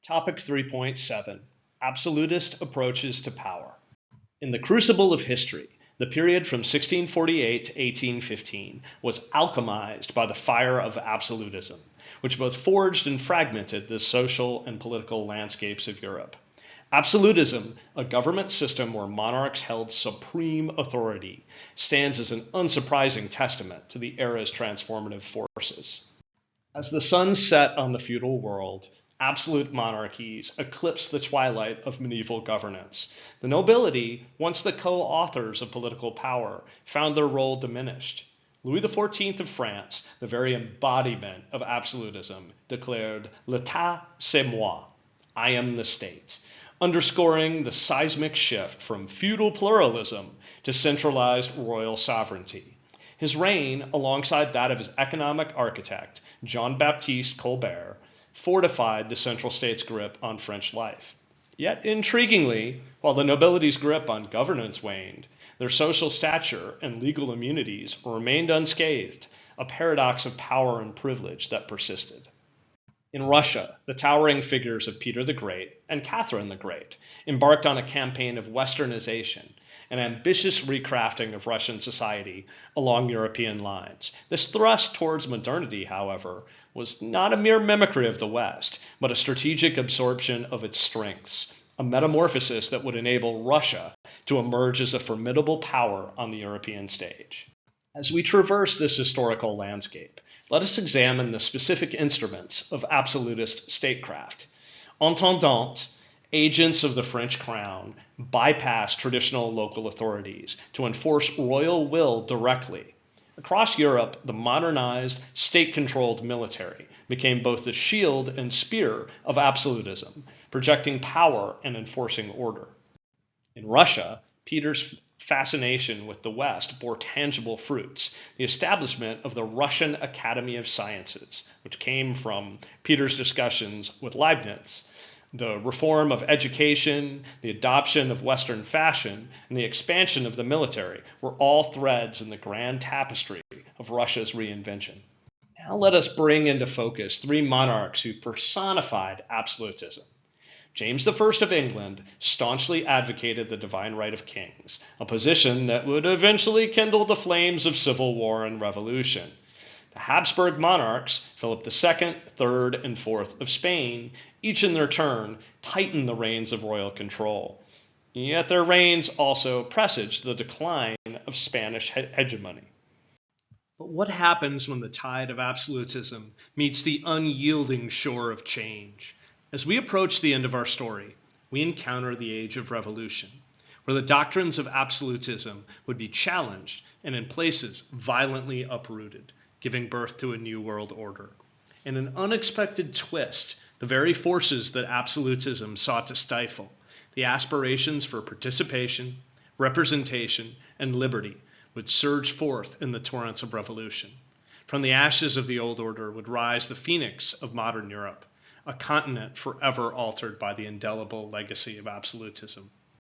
Topic 3.7 Absolutist Approaches to Power. In the crucible of history, the period from 1648 to 1815 was alchemized by the fire of absolutism, which both forged and fragmented the social and political landscapes of Europe. Absolutism, a government system where monarchs held supreme authority, stands as an unsurprising testament to the era's transformative forces. As the sun set on the feudal world, absolute monarchies eclipsed the twilight of medieval governance. The nobility, once the co-authors of political power, found their role diminished. Louis XIV of France, the very embodiment of absolutism, declared "L'État, c'est moi," I am the state, underscoring the seismic shift from feudal pluralism to centralized royal sovereignty. His reign, alongside that of his economic architect, Jean-Baptiste Colbert, fortified the central state's grip on French life. Yet, intriguingly, while the nobility's grip on governance waned, their social stature and legal immunities remained unscathed, a paradox of power and privilege that persisted. In Russia, the towering figures of Peter the Great and Catherine the Great embarked on a campaign of westernization, an ambitious recrafting of Russian society along European lines. This thrust towards modernity, however, was not a mere mimicry of the West, but a strategic absorption of its strengths, a metamorphosis that would enable Russia to emerge as a formidable power on the European stage. As we traverse this historical landscape, let us examine the specific instruments of absolutist statecraft. Intendants, agents of the French crown, bypassed traditional local authorities to enforce royal will directly. Across Europe, the modernized, state-controlled military became both the shield and spear of absolutism, projecting power and enforcing order. In Russia, Peter's fascination with the West bore tangible fruits. The establishment of the Russian Academy of Sciences, which came from Peter's discussions with Leibniz, the reform of education, the adoption of Western fashion, and the expansion of the military were all threads in the grand tapestry of Russia's reinvention. Now let us bring into focus three monarchs who personified absolutism. James I of England staunchly advocated the divine right of kings, a position that would eventually kindle the flames of civil war and revolution. The Habsburg monarchs, Philip II, III, and IV of Spain, each in their turn, tightened the reins of royal control. Yet their reigns also presaged the decline of Spanish hegemony. But what happens when the tide of absolutism meets the unyielding shore of change? As we approach the end of our story, we encounter the Age of Revolution, where the doctrines of absolutism would be challenged and in places violently uprooted, giving birth to a new world order. In an unexpected twist, the very forces that absolutism sought to stifle, the aspirations for participation, representation, and liberty, would surge forth in the torrents of revolution. From the ashes of the old order would rise the phoenix of modern Europe, a continent forever altered by the indelible legacy of absolutism.